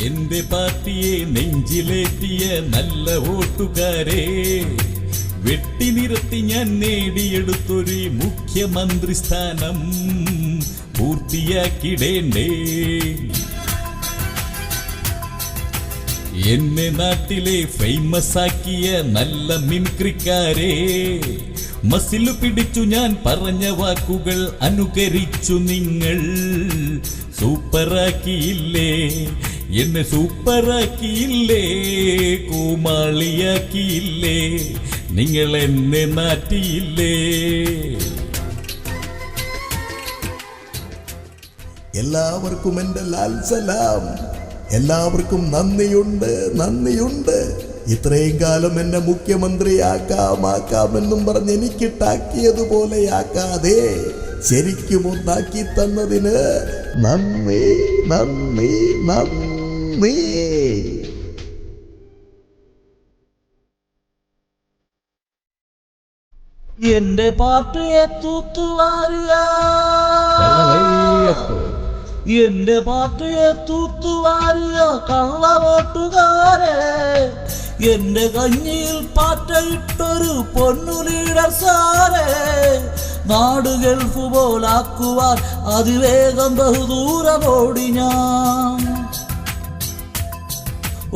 എന്റെ പാർട്ടിയെ നെഞ്ചിലേറ്റിയ നല്ല വോട്ടുകാരെ, വെട്ടിനിരത്തി ഞാൻ നേടിയെടുത്തൊരു മുഖ്യമന്ത്രി സ്ഥാനം പൂർത്തിയാക്കിടേണ്ടേ. എന്നെ നാട്ടിലെ ഫേമസ് ആക്കിയ നല്ല മിമിക്രിക്കാരെ, മസിലു പിടിച്ചു ഞാൻ പറഞ്ഞ വാക്കുകൾ അനുകരിച്ചു നിങ്ങൾ. സൂപ്പറാക്കിയില്ലേ എന്നെ, സൂപ്പറാക്കിയില്ലേ, കോമാളിയാക്കിയില്ലേ, നിങ്ങൾ എന്നെ നാട്ടിയില്ലേ. എല്ലാവർക്കും എൻ്റെ ലാൽ സലാം. എല്ലാവർക്കും നന്ദിയുണ്ട്. ഇത്രയും കാലം എന്നെ മുഖ്യമന്ത്രിയാക്കാമെന്നും പറഞ്ഞ് എനിക്കിട്ടാക്കിയതുപോലെയാക്കാതെ ശരിക്കും ഒന്നാക്കി തന്നതിന് നന്ദി. എന്റെ പാർട്ടിയെ തൂത്തുവാരുക, എന്റെ പാർട്ടിയെ തൂത്തുവാരുക കള്ളവോട്ടുകാരെ. എന്റെ കഞ്ഞിയിൽ പാറ്റയിട്ടൊരു പൊന്നു ലീഡർ സാരെ, നാട് ഗൾഫ് പോലാക്കുവാൻ അതിവേഗം ബഹുദൂരമോടി ഞാൻ.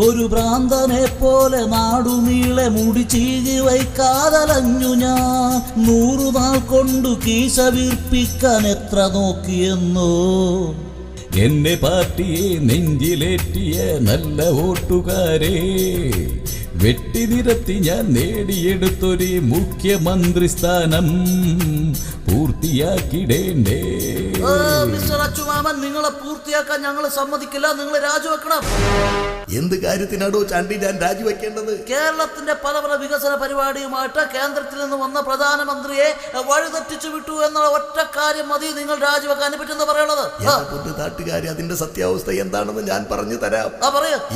ഒരു ഭ്രാന്തനെ പോലെ നാടുനീളെ മുടി ചീകി വയ്ക്കാതലഞ്ഞു ഞാൻ. 100 നാൾ കൊണ്ടു കീശ വീർപ്പിക്കാൻ എത്ര നോക്കിയെന്നോ. എന്റെ പാർട്ടിയെ നെഞ്ചിലേറ്റിയ നല്ല വോട്ടുകാരെ, വെട്ടിനിരത്തി ഞാൻ നേടിയെടുത്തൊരു മുഖ്യമന്ത്രി സ്ഥാനം പൂർത്തിയാക്കിടേണ്ടേ. മിസ്റ്റർ അച്ചുമാമൻ, നിങ്ങളെ പൂർത്തിയാക്കാൻ ഞങ്ങൾ സമ്മതിക്കില്ല. നിങ്ങൾ രാജിവെക്കണം. എന്ത് കാര്യത്തിനാണോ ചാണ്ടി ഞാൻ രാജിവെക്കേണ്ടത്? കേരളത്തിന്റെ പല വികസന പരിപാടിയുമായിട്ട് കേന്ദ്രത്തിൽ നിന്ന് വന്ന പ്രധാനമന്ത്രിയെ വഴിതെറ്റിച്ചു വിട്ടു എന്നുള്ള ഒറ്റ കാര്യം മതി നിങ്ങൾ രാജിവെക്കാൻ പറ്റുന്ന പറയുന്നത്. നാട്ടുകാരി, അതിന്റെ സത്യാവസ്ഥ എന്താണെന്ന് ഞാൻ പറഞ്ഞു തരാം.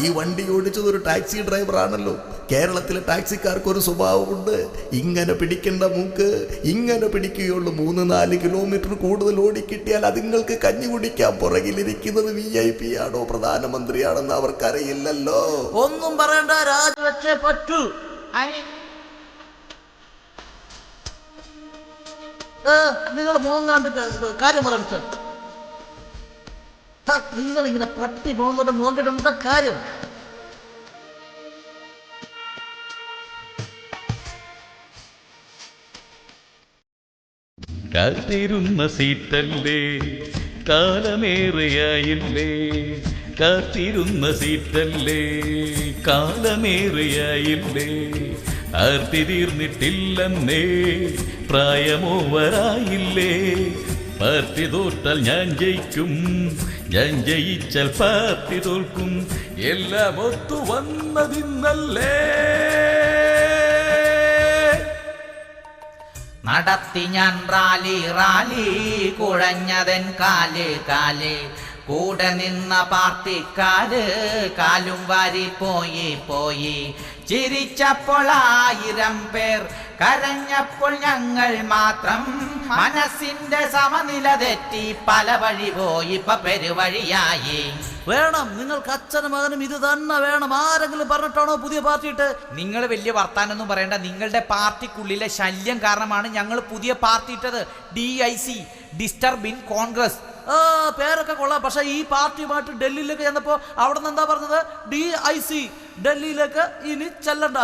ഈ വണ്ടി ഓടിച്ചത് ഒരു ടാക്സി ഡ്രൈവർ ആണല്ലോ. കേരളത്തിലെ ടാക്സിക്കാർക്ക് ഒരു സ്വഭാവമുണ്ട്. ഇങ്ങനെ പിടിക്കേണ്ട മൂക്ക് ഇങ്ങനെ പിടിക്കുകയുള്ളൂ. 3-4 കിലോമീറ്റർ കൂടുതൽ ഓടിക്കിട്ടിയാൽ അതുങ്ങൾക്ക് കഞ്ഞി കുടിക്കാം. പുറകിലിരിക്കുന്നത് VIP ആണോ പ്രധാനമന്ത്രിയാണെന്ന് അവർക്കറിയില്ലല്ലോ. ഒന്നും പറയണ്ട, രാജിവെച്ചേ പറ്റൂ. നിങ്ങൾ മോങ്ങാണ്ട് കാര്യം പറഞ്ഞു. നിങ്ങൾ ഇങ്ങനെ പട്ടി മോങ്ങോട്ട് നോക്കിയിട്ട് കാര്യം. കാത്തിരുന്ന സീറ്റല്ലേ, കാലമേറെയായില്ലേ, കാത്തിരുന്ന സീറ്റല്ലേ, കാലമേറെയായില്ലേ, ആർത്തി തീർന്നിട്ടില്ലെന്നേ, പ്രായമോവറായില്ലേ. പാർട്ടി തോറ്റാൽ ഞാൻ ജയിക്കും, ഞാൻ ജയിച്ചാൽ പാർട്ടി തോൽക്കും, എല്ലാം ഒത്തു വന്നതിന്നല്ലേ. നടത്തി ഞാൻ റാലി കുഴഞ്ഞതൻ കാല് കൂടെ നിന്ന പാർട്ടിക്കാര് കാലും വാരി പോയി. ചിരിച്ചപ്പോൾ 1000 പേർ, കരഞ്ഞപ്പോൾ ഞങ്ങൾ മാത്രം. മനസ്സിന്റെ സമനില തെറ്റി പല വഴി പോയി, ഇപ്പൊ പെരുവഴിയായി. വേണം, നിങ്ങൾക്ക് അച്ഛനും മകനും ഇത് തന്നെ വേണം. ആരെങ്കിലും പറഞ്ഞിട്ടാണോ പുതിയ പാർട്ടി ഇട്ട്? നിങ്ങൾ വലിയ വർത്താനൊന്നും പറയണ്ട. നിങ്ങളുടെ പാർട്ടിക്കുള്ളിലെ ശല്യം കാരണമാണ് ഞങ്ങൾ പുതിയ പാർട്ടി ഇട്ടത്. DIC, disturbing Congress. പേരൊക്കെ കൊള്ളാം. പക്ഷെ ഈ പാർട്ടിയുമായിട്ട് ഡൽഹിയിലേക്ക് ചെന്നപ്പോ അവിടെ നിന്ന് എന്താ പറഞ്ഞത്? DIC, ഡൽഹിയിലേക്ക് ഇനി ചെല്ലണ്ട.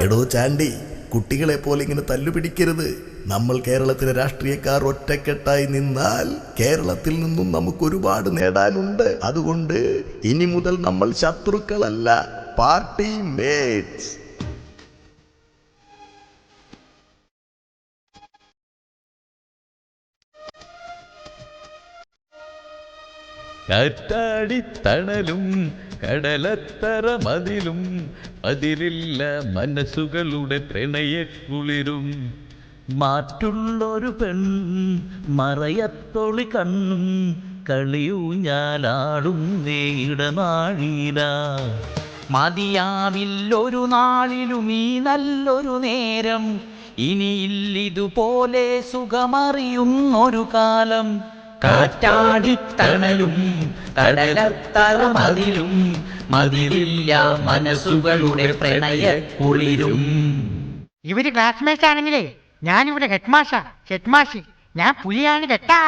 എടോ ചാണ്ടി, കുട്ടികളെ പോലെ ഇങ്ങനെ തല്ലുപിടിക്കരുത്. നമ്മൾ കേരളത്തിലെ രാഷ്ട്രീയക്കാർ ഒറ്റക്കെട്ടായി നിന്നാൽ കേരളത്തിൽ നിന്നും നമുക്ക് ഒരുപാട് നേടാനുണ്ട്. അതുകൊണ്ട് ഇനി മുതൽ നമ്മൾ ശത്രുക്കളല്ല, പാർട്ടി മേറ്റ്സ്. കാറ്റാടിത്തണലും കടലത്തറ മതിലും, അതിലില്ല മനസ്സുകളുടെ പ്രണയക്കുളിരും. മാറ്റുള്ളൊരു പെൺ മറയത്തൊളി കണ്ണും കളിയൂഞ്ഞാലാടും ഇടനാഴീല. മതിയാവില്ലൊരു നാളിലും ഈ നല്ലൊരു നേരം, ഇനിയില്ലിതുപോലെ സുഖമറിയുന്നൊരു കാലം. കാറ്റാടിത്തണലും കടലത്തറ മതിലും മതിലില്ല മനസ്സുകളുടെ പ്രണയക്കുളിരും. ഇവര് ക്ലാസ്മേറ്റ്സ് ആണെങ്കിലേ ഞാനിവിടെ ഹെഡ്മാഷ ഞാൻ പുലിയാണ് കേട്ടാ.